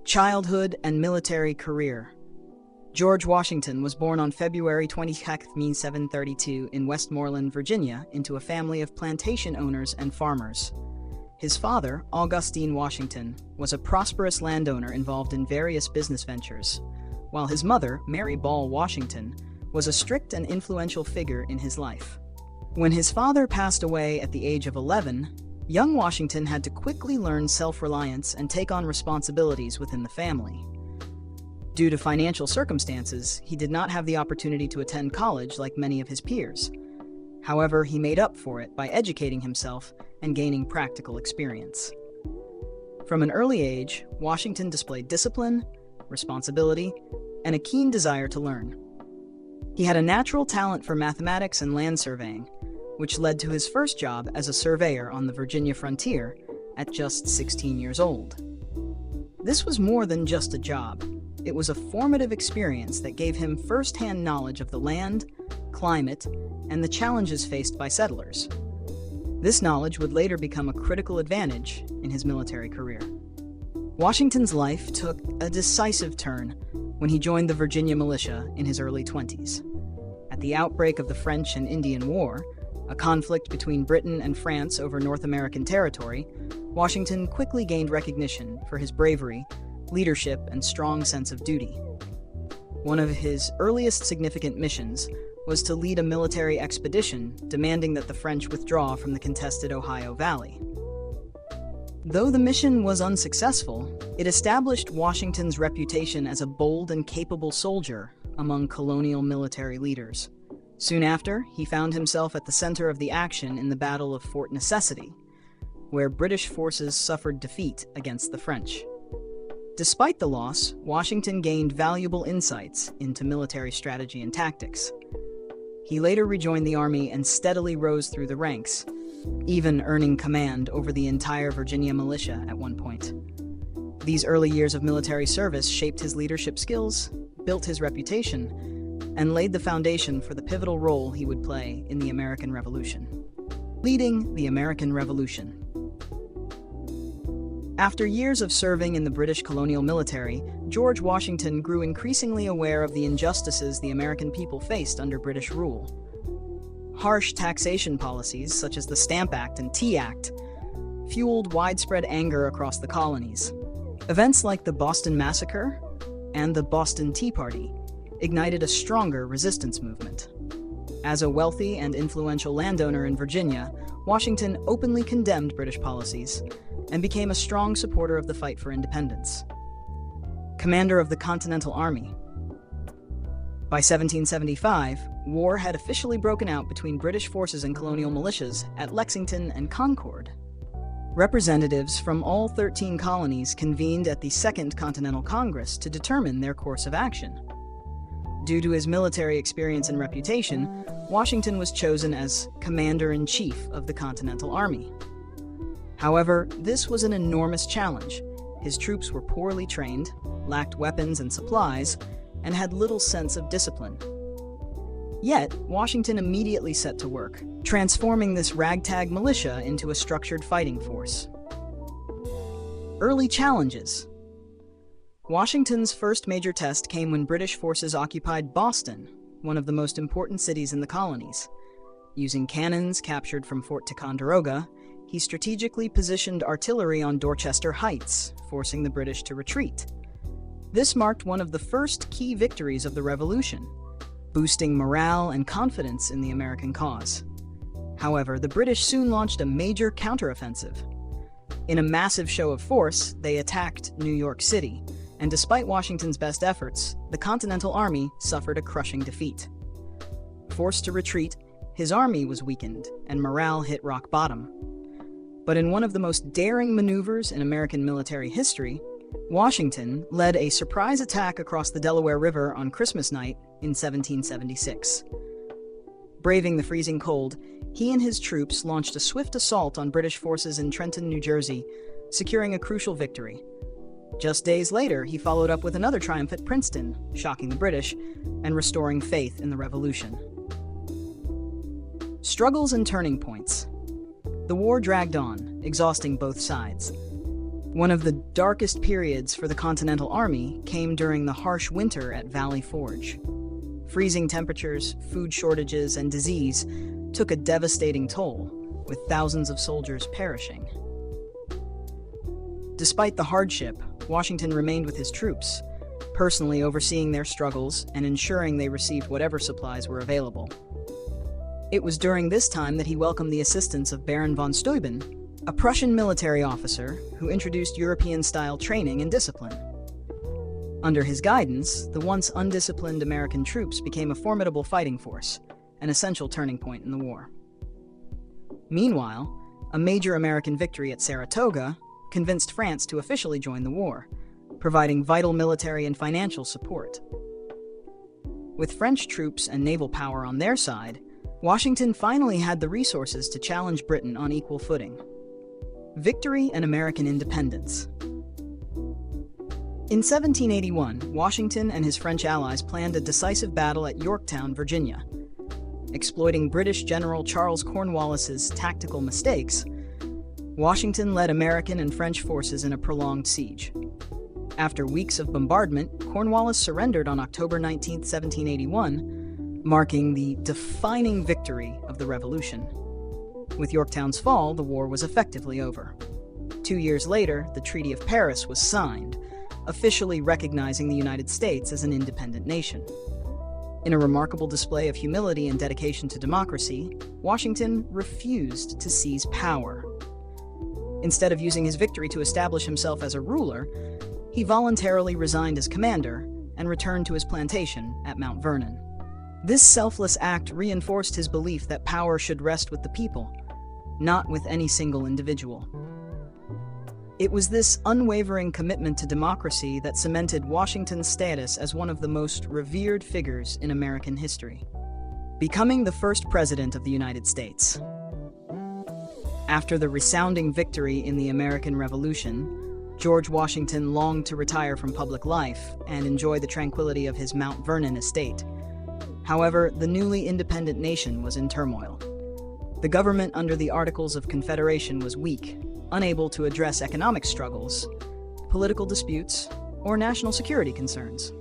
Childhood and military career. George Washington was born on February 22, 1732 in Westmoreland, Virginia, into a family of plantation owners and farmers. His father, Augustine Washington, was a prosperous landowner involved in various business ventures, while his mother, Mary Ball Washington, was a strict and influential figure in his life. When his father passed away at the age of 11, young Washington had to quickly learn self-reliance and take on responsibilities within the family. Due to financial circumstances, he did not have the opportunity to attend college like many of his peers. However, he made up for it by educating himself and gaining practical experience. From an early age, Washington displayed discipline, responsibility, and a keen desire to learn. He had a natural talent for mathematics and land surveying, which led to his first job as a surveyor on the Virginia frontier at just 16 years old. This was more than just a job. It was a formative experience that gave him first-hand knowledge of the land, climate, and the challenges faced by settlers. This knowledge would later become a critical advantage in his military career. Washington's life took a decisive turn when he joined the Virginia militia in his early 20s. At the outbreak of the French and Indian War, a conflict between Britain and France over North American territory, Washington quickly gained recognition for his bravery, leadership, and strong sense of duty. One of his earliest significant missions was to lead a military expedition demanding that the French withdraw from the contested Ohio Valley. Though the mission was unsuccessful, it established Washington's reputation as a bold and capable soldier among colonial military leaders. Soon after, he found himself at the center of the action in the Battle of Fort Necessity, where British forces suffered defeat against the French. Despite the loss, Washington gained valuable insights into military strategy and tactics. He later rejoined the army and steadily rose through the ranks, even earning command over the entire Virginia militia at one point. These early years of military service shaped his leadership skills, built his reputation, and laid the foundation for the pivotal role he would play in the American Revolution. Leading the American Revolution. After years of serving in the British colonial military, George Washington grew increasingly aware of the injustices the American people faced under British rule. Harsh taxation policies, such as the Stamp Act and Tea Act, fueled widespread anger across the colonies. Events like the Boston Massacre and the Boston Tea Party ignited a stronger resistance movement. As a wealthy and influential landowner in Virginia, Washington openly condemned British policies and became a strong supporter of the fight for independence. Commander of the Continental Army. By 1775, war had officially broken out between British forces and colonial militias at Lexington and Concord. Representatives from all 13 colonies convened at the Second Continental Congress to determine their course of action. Due to his military experience and reputation, Washington was chosen as Commander-in-Chief of the Continental Army. However, this was an enormous challenge. His troops were poorly trained, lacked weapons and supplies, and had little sense of discipline. Yet, Washington immediately set to work, transforming this ragtag militia into a structured fighting force. Early challenges. Washington's first major test came when British forces occupied Boston, one of the most important cities in the colonies. Using cannons captured from Fort Ticonderoga, he strategically positioned artillery on Dorchester Heights, forcing the British to retreat. This marked one of the first key victories of the Revolution, boosting morale and confidence in the American cause. However, the British soon launched a major counteroffensive. In a massive show of force, they attacked New York City, and despite Washington's best efforts, the Continental Army suffered a crushing defeat. Forced to retreat, his army was weakened, and morale hit rock bottom. But in one of the most daring maneuvers in American military history, Washington led a surprise attack across the Delaware River on Christmas night in 1776. Braving the freezing cold, he and his troops launched a swift assault on British forces in Trenton, New Jersey, securing a crucial victory. Just days later, he followed up with another triumph at Princeton, shocking the British and restoring faith in the Revolution. Struggles and turning points. The war dragged on, exhausting both sides. One of the darkest periods for the Continental Army came during the harsh winter at Valley Forge. Freezing temperatures, food shortages, and disease took a devastating toll, with thousands of soldiers perishing. Despite the hardship, Washington remained with his troops, personally overseeing their struggles and ensuring they received whatever supplies were available. It was during this time that he welcomed the assistance of Baron von Steuben, a Prussian military officer who introduced European-style training and discipline. Under his guidance, the once undisciplined American troops became a formidable fighting force, an essential turning point in the war. Meanwhile, a major American victory at Saratoga convinced France to officially join the war, providing vital military and financial support. With French troops and naval power on their side, Washington finally had the resources to challenge Britain on equal footing. Victory and American independence. In 1781, Washington and his French allies planned a decisive battle at Yorktown, Virginia. Exploiting British General Charles Cornwallis's tactical mistakes, Washington led American and French forces in a prolonged siege. After weeks of bombardment, Cornwallis surrendered on October 19, 1781, marking the defining victory of the Revolution. With Yorktown's fall, the war was effectively over. 2 years later, the Treaty of Paris was signed, officially recognizing the United States as an independent nation. In a remarkable display of humility and dedication to democracy, Washington refused to seize power. Instead of using his victory to establish himself as a ruler, he voluntarily resigned as commander and returned to his plantation at Mount Vernon. This selfless act reinforced his belief that power should rest with the people, not with any single individual. It was this unwavering commitment to democracy that cemented Washington's status as one of the most revered figures in American history, becoming the first president of the United States. After the resounding victory in the American Revolution, George Washington longed to retire from public life and enjoy the tranquility of his Mount Vernon estate. However, the newly independent nation was in turmoil. The government under the Articles of Confederation was weak, unable to address economic struggles, political disputes, or national security concerns.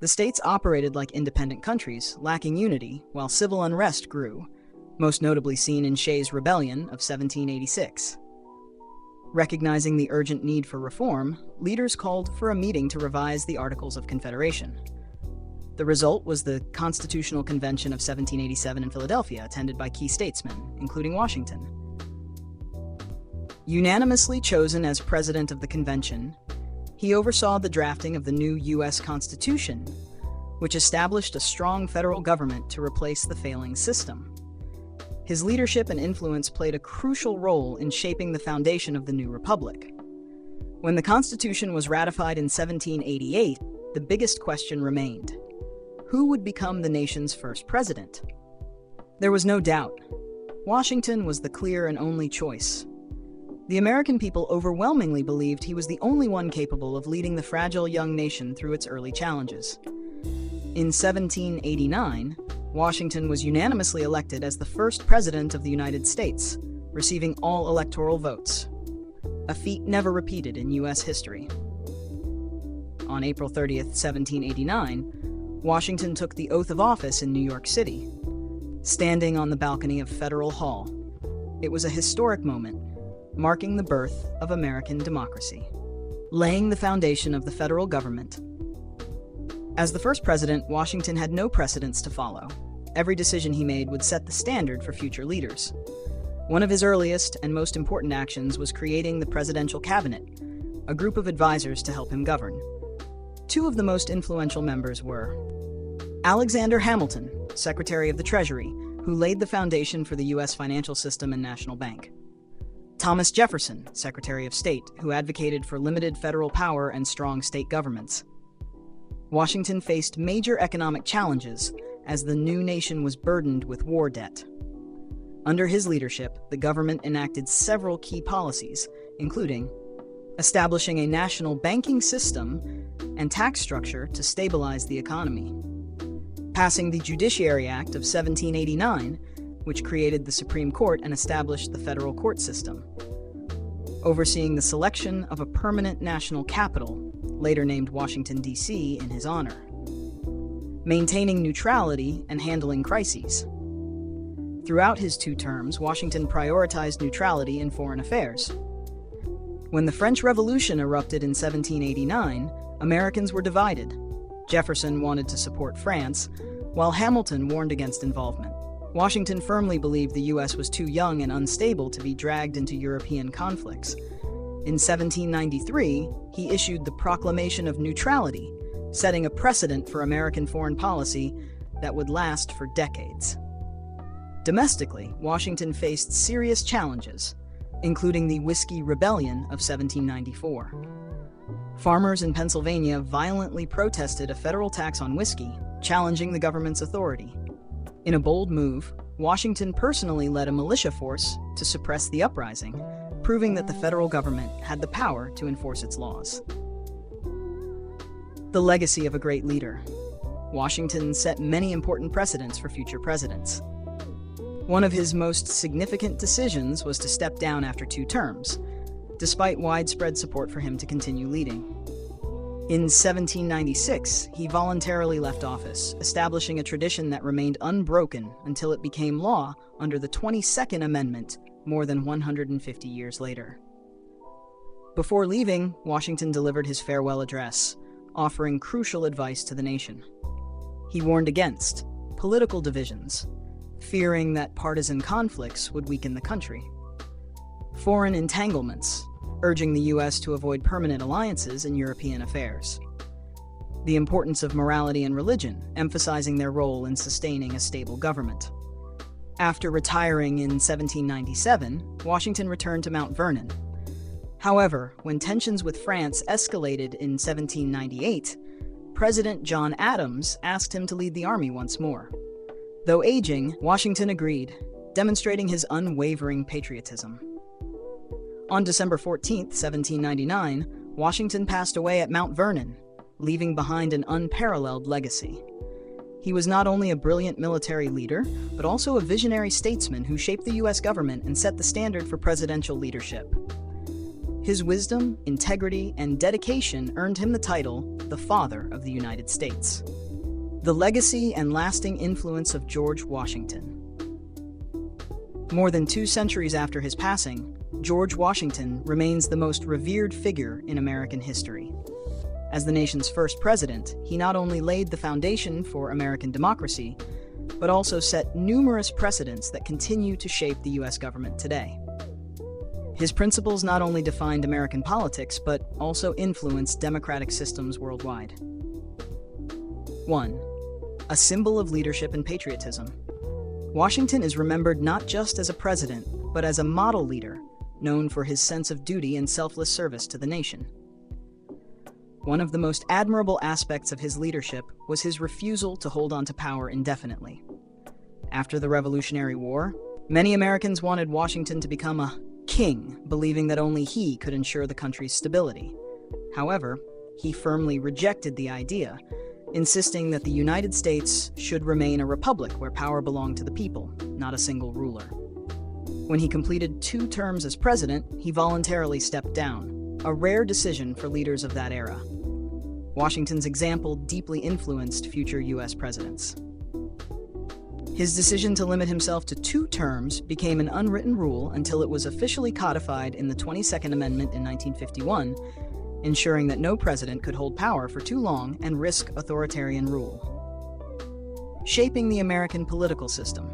The states operated like independent countries, lacking unity, while civil unrest grew, most notably seen in Shays' Rebellion of 1786. Recognizing the urgent need for reform, leaders called for a meeting to revise the Articles of Confederation. The result was the Constitutional Convention of 1787 in Philadelphia, attended by key statesmen, including Washington. Unanimously chosen as president of the convention, he oversaw the drafting of the new U.S. Constitution, which established a strong federal government to replace the failing system. His leadership and influence played a crucial role in shaping the foundation of the new republic. When the Constitution was ratified in 1788, the biggest question remained: who would become the nation's first president? There was no doubt. Washington was the clear and only choice. The American people overwhelmingly believed he was the only one capable of leading the fragile young nation through its early challenges. In 1789, Washington was unanimously elected as the first president of the United States, receiving all electoral votes, a feat never repeated in U.S. history. On April 30, 1789, Washington took the oath of office in New York City, standing on the balcony of Federal Hall. It was a historic moment, marking the birth of American democracy, laying the foundation of the federal government. As the first president, Washington had no precedents to follow. Every decision he made would set the standard for future leaders. One of his earliest and most important actions was creating the Presidential Cabinet, a group of advisors to help him govern. Two of the most influential members were Alexander Hamilton, Secretary of the Treasury, who laid the foundation for the U.S. financial system and national bank; Thomas Jefferson, Secretary of State, who advocated for limited federal power and strong state governments. Washington faced major economic challenges as the new nation was burdened with war debt. Under his leadership, the government enacted several key policies, including establishing a national banking system and tax structure to stabilize the economy, passing the Judiciary Act of 1789, which created the Supreme Court and established the federal court system, overseeing the selection of a permanent national capital, later named Washington, D.C., in his honor, maintaining neutrality and handling crises. Throughout his 2 terms, Washington prioritized neutrality in foreign affairs. When the French Revolution erupted in 1789, Americans were divided. Jefferson wanted to support France, while Hamilton warned against involvement. Washington firmly believed the U.S. was too young and unstable to be dragged into European conflicts. In 1793, he issued the Proclamation of Neutrality, setting a precedent for American foreign policy that would last for decades. Domestically, Washington faced serious challenges, including the Whiskey Rebellion of 1794. Farmers in Pennsylvania violently protested a federal tax on whiskey, challenging the government's authority. In a bold move, Washington personally led a militia force to suppress the uprising, proving that the federal government had the power to enforce its laws. The legacy of a great leader. Washington set many important precedents for future presidents. One of his most significant decisions was to step down after 2 terms, despite widespread support for him to continue leading. In 1796, he voluntarily left office, establishing a tradition that remained unbroken until it became law under the 22nd Amendment more than 150 years later. Before leaving, Washington delivered his farewell address, offering crucial advice to the nation. He warned against political divisions, fearing that partisan conflicts would weaken the country, foreign entanglements, urging the U.S. to avoid permanent alliances in European affairs, the importance of morality and religion, emphasizing their role in sustaining a stable government. After retiring in 1797, Washington returned to Mount Vernon. However, when tensions with France escalated in 1798, President John Adams asked him to lead the army once more. Though aging, Washington agreed, demonstrating his unwavering patriotism. On December 14, 1799, Washington passed away at Mount Vernon, leaving behind an unparalleled legacy. He was not only a brilliant military leader, but also a visionary statesman who shaped the U.S. government and set the standard for presidential leadership. His wisdom, integrity, and dedication earned him the title, the Father of the United States. The legacy and lasting influence of George Washington. More than 2 centuries after his passing, George Washington remains the most revered figure in American history. As the nation's first president, he not only laid the foundation for American democracy, but also set numerous precedents that continue to shape the U.S. government today. His principles not only defined American politics, but also influenced democratic systems worldwide. 1. A symbol of leadership and patriotism. Washington is remembered not just as a president, but as a model leader, known for his sense of duty and selfless service to the nation. One of the most admirable aspects of his leadership was his refusal to hold on to power indefinitely. After the Revolutionary War, many Americans wanted Washington to become a king, believing that only he could ensure the country's stability. However, he firmly rejected the idea, insisting that the United States should remain a republic where power belonged to the people, not a single ruler. When he completed 2 terms as president, he voluntarily stepped down, a rare decision for leaders of that era. Washington's example deeply influenced future U.S. presidents. His decision to limit himself to 2 terms became an unwritten rule until it was officially codified in the 22nd Amendment in 1951, ensuring that no president could hold power for too long and risk authoritarian rule. Shaping the American political system.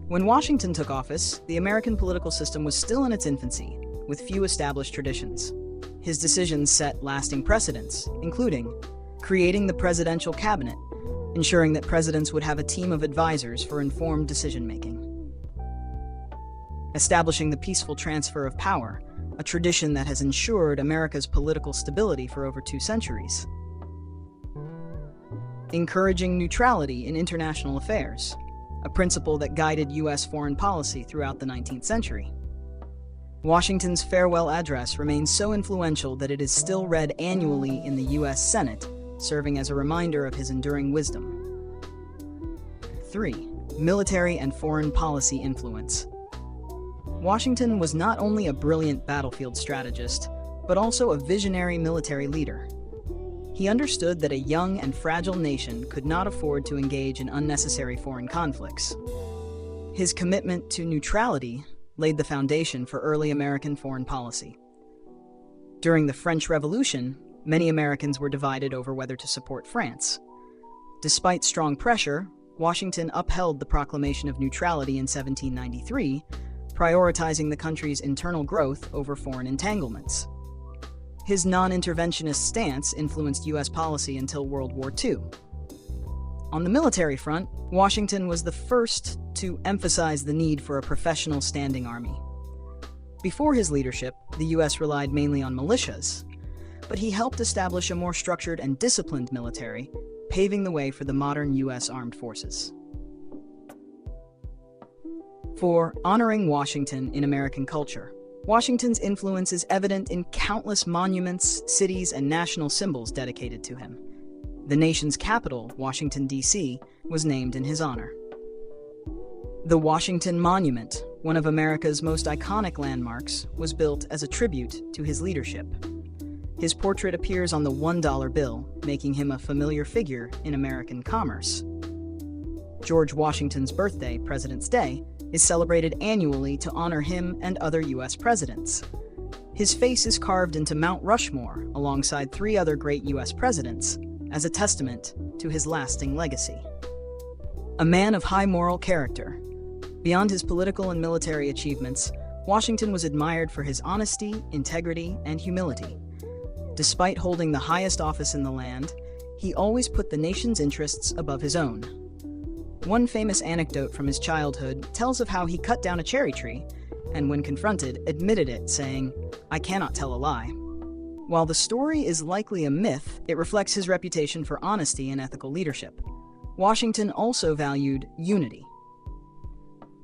When Washington took office, the American political system was still in its infancy, with few established traditions. His decisions set lasting precedents, including creating the presidential cabinet, ensuring that presidents would have a team of advisors for informed decision-making. Establishing the peaceful transfer of power, a tradition that has ensured America's political stability for over 2 centuries. Encouraging neutrality in international affairs, a principle that guided U.S. foreign policy throughout the 19th century. Washington's farewell address remains so influential that it is still read annually in the U.S. Senate, serving as a reminder of his enduring wisdom. 3. Military and foreign policy influence. Washington was not only a brilliant battlefield strategist, but also a visionary military leader. He understood that a young and fragile nation could not afford to engage in unnecessary foreign conflicts. His commitment to neutrality laid the foundation for early American foreign policy. During the French Revolution, many Americans were divided over whether to support France. Despite strong pressure, Washington upheld the proclamation of neutrality in 1793, prioritizing the country's internal growth over foreign entanglements. His non-interventionist stance influenced U.S. policy until World War II. On the military front, Washington was the first to emphasize the need for a professional standing army. Before his leadership, the U.S. relied mainly on militias, but he helped establish a more structured and disciplined military, paving the way for the modern U.S. armed forces. For honoring Washington in American culture, Washington's influence is evident in countless monuments, cities, and national symbols dedicated to him. The nation's capital, Washington, D.C., was named in his honor. The Washington Monument, one of America's most iconic landmarks, was built as a tribute to his leadership. His portrait appears on the $1 bill, making him a familiar figure in American commerce. George Washington's birthday, President's Day, is celebrated annually to honor him and other U.S. presidents. His face is carved into Mount Rushmore alongside 3 other great U.S. presidents, as a testament to his lasting legacy. A man of high moral character, beyond his political and military achievements, Washington was admired for his honesty, integrity, and humility. Despite holding the highest office in the land, he always put the nation's interests above his own. One famous anecdote from his childhood tells of how he cut down a cherry tree and, when confronted, admitted it, saying, "I cannot tell a lie." While the story is likely a myth, it reflects his reputation for honesty and ethical leadership. Washington also valued unity.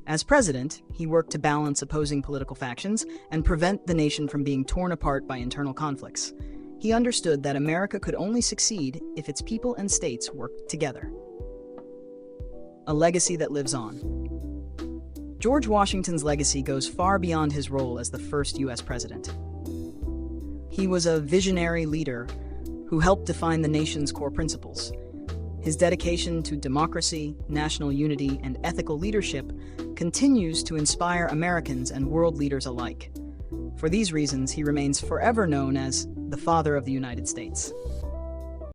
As president, he worked to balance opposing political factions and prevent the nation from being torn apart by internal conflicts. He understood that America could only succeed if its people and states worked together. A legacy that lives on. George Washington's legacy goes far beyond his role as the first U.S. president. He was a visionary leader who helped define the nation's core principles. His dedication to democracy, national unity, and ethical leadership continues to inspire Americans and world leaders alike. For these reasons, he remains forever known as the Father of the United States.